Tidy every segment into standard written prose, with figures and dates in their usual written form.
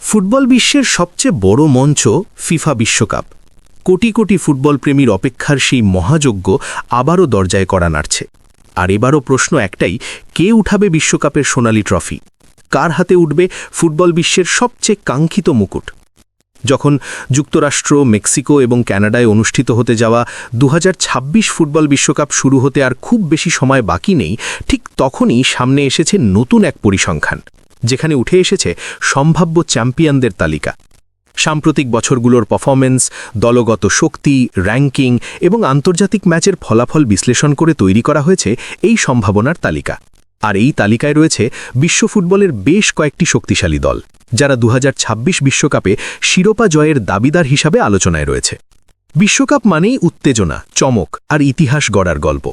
Football বিশ্বের সবচেয়ে বড় মঞ্চ ফিফা বিশ্বকাপ। কোটি কোটি ফুটবল প্রেমীর অপেক্ষার সেই মহাযজ্ঞ আবারও দরজায় কড়া নাড়ছে। আর এবারও প্রশ্ন একটাই, কে উঠাবে বিশ্বকাপের সোনালি ট্রফি? কার হাতে উঠবে ফুটবল বিশ্বের সবচেয়ে কাঙ্ক্ষিত মুকুট? যখন যুক্তরাষ্ট্র, মেক্সিকো এবং কানাডায় অনুষ্ঠিত হতে যাওয়া 2026 ফুটবল বিশ্বকাপ শুরু হতে আর খুব বেশি সময় বাকি নেই, ঠিক তখনই সামনে এসেছে নতুন এক পরিসংখ্যান, যেখানে উঠে এসেছে সম্ভাব্য চ্যাম্পিয়নদের তালিকা। সাম্প্রতিক বছরগুলোর পারফরম্যান্স, দলগত শক্তি, র্যাঙ্কিং এবং আন্তর্জাতিক ম্যাচের ফলাফল বিশ্লেষণ করে তৈরি করা হয়েছে এই সম্ভাবনার তালিকা। আর এই তালিকায় রয়েছে বিশ্ব ফুটবলের বেশ কয়েকটি শক্তিশালী দল, যারা 2026 বিশ্বকাপে শিরোপা জয়ের দাবিদার হিসাবে আলোচনায় রয়েছে। বিশ্বকাপ মানেই উত্তেজনা, চমক আর ইতিহাস গড়ার গল্প।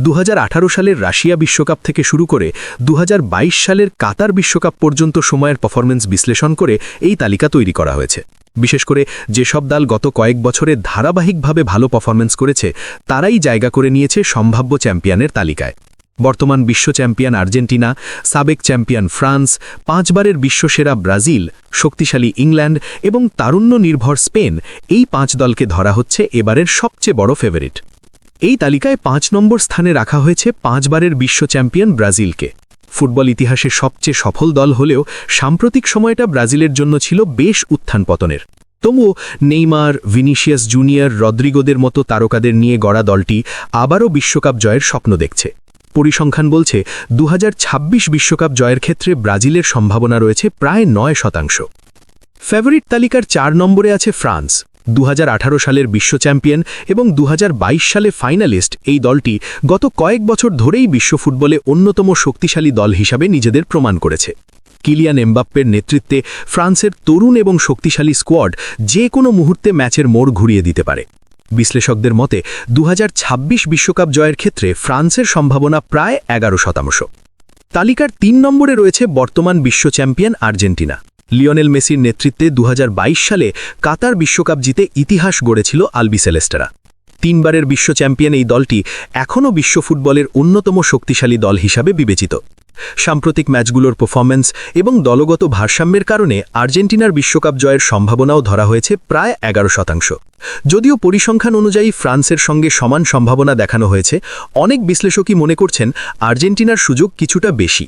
2018 সালের রাশিয়া বিশ্বকাপ থেকে শুরু করে 2022 সালের কাতার বিশ্বকাপ পর্যন্ত সময়ের পারফরম্যান্স বিশ্লেষণ করে এই তালিকা তৈরি করা হয়েছে। বিশেষ করে যেসব দল গত কয়েক বছরে ধারাবাহিকভাবে ভালো পারফরম্যান্স করেছে, তারাই জায়গা করে নিয়েছে সম্ভাব্য চ্যাম্পিয়নের তালিকায়। বর্তমান বিশ্ব চ্যাম্পিয়ন আর্জেন্টিনা, সাবেক চ্যাম্পিয়ন ফ্রান্স, 5 বারের বিশ্বসেরা ব্রাজিল, শক্তিশালী ইংল্যান্ড এবং তারুণ্য নির্ভর স্পেন, এই 5 দলকে ধরা হচ্ছে এবারের সবচেয়ে বড় ফেভারিট। এই তালিকায় 5 নম্বর স্থানে রাখা হয়েছে 5 বারের বিশ্ব চ্যাম্পিয়ন ব্রাজিলকে। ফুটবল ইতিহাসের সবচেয়ে সফল দল হলেও সাম্প্রতিক সময়টা ব্রাজিলের জন্য ছিল বেশ উত্থান পতনের। তবুও নেইমার, ভিনিসিয়াস জুনিয়র, রদ্রিগোদের মতো তারকাদের নিয়ে গড়া দলটি আবারও বিশ্বকাপ জয়ের স্বপ্ন দেখছে। পরিসংখ্যান বলছে 2026 বিশ্বকাপ জয়ের ক্ষেত্রে ব্রাজিলের সম্ভাবনা রয়েছে প্রায় 9%। ফেভারিট তালিকার 4 নম্বরে আছে ফ্রান্স। 2018 সালের বিশ্ব চ্যাম্পিয়ন এবং 2022 সালে ফাইনালিস্ট এই দলটি গত কয়েক বছর ধরেই বিশ্ব ফুটবলে অন্যতম শক্তিশালী দল হিসাবে নিজেদের প্রমাণ করেছে। কিলিয়ান এমবাপ্পের নেতৃত্বে ফ্রান্সের তরুণ এবং শক্তিশালী স্কোয়াড যে কোনো মুহূর্তে ম্যাচের মোড় ঘুরিয়ে দিতে পারে। বিশ্লেষকদের মতে 2026 বিশ্বকাপ জয়ের ক্ষেত্রে ফ্রান্সের সম্ভাবনা প্রায় 11%। তালিকার 3 নম্বরে রয়েছে বর্তমান বিশ্ব চ্যাম্পিয়ন আর্জেন্টিনা। লিওনেল মেসির নেতৃত্বে 2022 সালে কাতার বিশ্বকাপ জিতে ইতিহাস গড়েছিল আলবিসেলেস্টেরা। 3 বারের বিশ্ব চ্যাম্পিয়ন এই দলটি এখনও বিশ্ব ফুটবলের অন্যতম শক্তিশালী দল হিসাবে বিবেচিত। সাম্প্রতিক ম্যাচগুলোর পারফরম্যান্স এবং দলগত ভারসাম্যের কারণে আর্জেন্টিনার বিশ্বকাপ জয়ের সম্ভাবনাও ধরা হয়েছে প্রায় 11%। যদিও পরিসংখ্যান অনুযায়ী ফ্রান্সের সঙ্গে সমান সম্ভাবনা দেখানো হয়েছে, অনেক বিশ্লেষকই মনে করছেন আর্জেন্টিনার সুযোগ কিছুটা বেশি।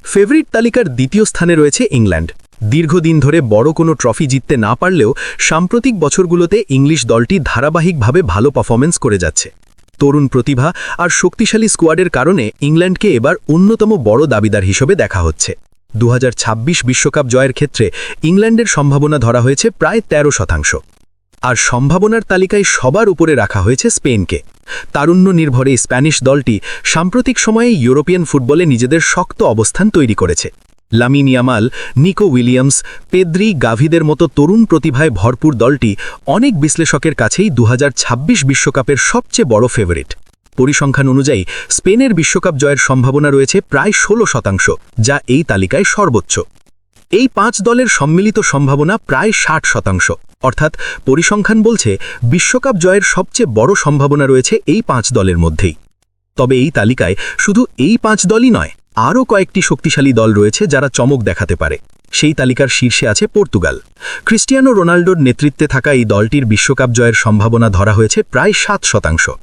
ফেভারিট তালিকার 2য় স্থানে রয়েছে ইংল্যান্ড। দীর্ঘদিন ধরে বড় কোনো ট্রফি জিততে না পারলেও সাম্প্রতিক বছরগুলোতে ইংলিশ দলটি ধারাবাহিকভাবে ভালো পারফরম্যান্স করে যাচ্ছে। তরুণ প্রতিভা আর শক্তিশালী স্কোয়াডের কারণে ইংল্যান্ডকে এবার অন্যতম বড় দাবিদার হিসেবে দেখা হচ্ছে। 2026 বিশ্বকাপ জয়ের ক্ষেত্রে ইংল্যান্ডের সম্ভাবনা ধরা হয়েছে প্রায় 13%। আর সম্ভাবনার তালিকায় সবার উপরে রাখা হয়েছে স্পেনকে। তারুণ্য নির্ভর এই স্প্যানিশ দলটি সাম্প্রতিক সময়ে ইউরোপিয়ান ফুটবলে নিজেদের শক্ত অবস্থান তৈরি করেছে। Lamine Yamal, Nico Williams, Pedri, গাভিদের মতো তরুণ প্রতিভায় ভরপুর দলটি অনেক বিশ্লেষকের কাছেই 2026 বিশ্বকাপের সবচেয়ে বড় ফেভারিট। পরিসংখ্যান অনুযায়ী স্পেনের বিশ্বকাপ জয়ের সম্ভাবনা রয়েছে প্রায় 16%, যা এই তালিকায় সর্বোচ্চ। এই 5 দলের সম্মিলিত সম্ভাবনা প্রায় 60%, অর্থাৎ পরিসংখ্যান বলছে বিশ্বকাপ জয়ের সবচেয়ে বড় সম্ভাবনা রয়েছে এই 5 দলের মধ্যেই। তবে এই তালিকায় শুধু এই 5 দলই নয়, আরও কয়েকটি শক্তিশালী দল রয়েছে যারা চমক দেখাতে পারে। সেই তালিকার শীর্ষে আছে পর্তুগাল। ক্রিস্টিয়ানো রোনাল্ডোর নেতৃত্বে থাকা এই দলটির বিশ্বকাপ জয়ের সম্ভাবনা ধরা হয়েছে প্রায় 7%।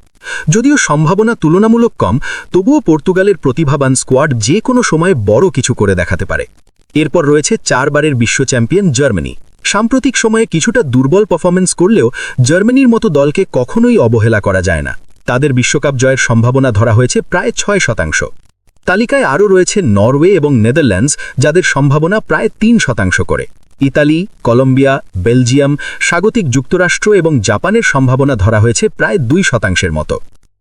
যদিও সম্ভাবনা তুলনামূলক কম, তবুও পর্তুগালের প্রতিভাবান স্কোয়াড যে কোনো সময় বড় কিছু করে দেখাতে পারে। এরপর রয়েছে 4 বারের বিশ্ব চ্যাম্পিয়ন জার্মানি। সাম্প্রতিক সময়ে কিছুটা দুর্বল পারফরম্যান্স করলেও জার্মানির মতো দলকে কখনোই অবহেলা করা যায় না। তাদের বিশ্বকাপ জয়ের সম্ভাবনা ধরা হয়েছে প্রায় 6%। তালিকায় আরও রয়েছে নরওয়ে এবং নেদারল্যান্ডস, যাদের সম্ভাবনা প্রায় 3% করে। ইতালি, কলম্বিয়া, বেলজিয়াম, স্বাগতিক যুক্তরাষ্ট্র এবং জাপানের সম্ভাবনা ধরা হয়েছে প্রায় 2% মতো।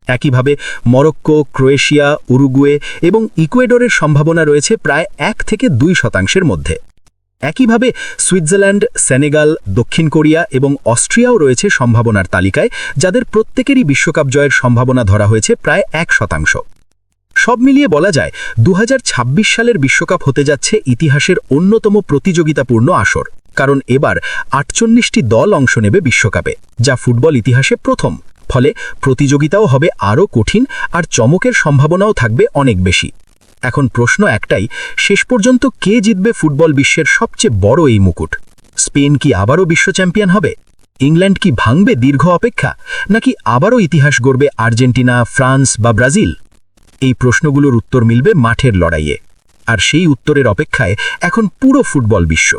একইভাবে মরক্কো, ক্রোয়েশিয়া, উরুগুয়ে এবং ইকুয়েডরের সম্ভাবনা রয়েছে প্রায় 1 থেকে 2% মধ্যে। একইভাবে সুইজারল্যান্ড, সেনেগাল, দক্ষিণ কোরিয়া এবং অস্ট্রিয়াও রয়েছে সম্ভাবনার তালিকায়, যাদের প্রত্যেকেরই বিশ্বকাপ জয়ের সম্ভাবনা ধরা হয়েছে প্রায় 1%। সব মিলিয়ে বলা যায় 2026 সালের বিশ্বকাপ হতে যাচ্ছে ইতিহাসের অন্যতম প্রতিযোগিতাপূর্ণ আসর, কারণ এবার 48টি দল অংশ নেবে বিশ্বকাপে, যা ফুটবল ইতিহাসে প্রথম। ফলে প্রতিযোগিতাও হবে আরও কঠিন আর চমকের সম্ভাবনাও থাকবে অনেক বেশি। এখন প্রশ্ন একটাই, শেষ পর্যন্ত কে জিতবে ফুটবল বিশ্বের সবচেয়ে বড় এই মুকুট? স্পেন কি আবারও বিশ্ব চ্যাম্পিয়ন হবে? ইংল্যান্ড কি ভাঙবে দীর্ঘ অপেক্ষা, নাকি আবারও ইতিহাস গড়বে আর্জেন্টিনা, ফ্রান্স বা ব্রাজিল? এই প্রশ্নগুলোর উত্তর মিলবে মাঠের লড়াইয়ে, আর সেই উত্তরের অপেক্ষায় এখন পুরো ফুটবল বিশ্ব।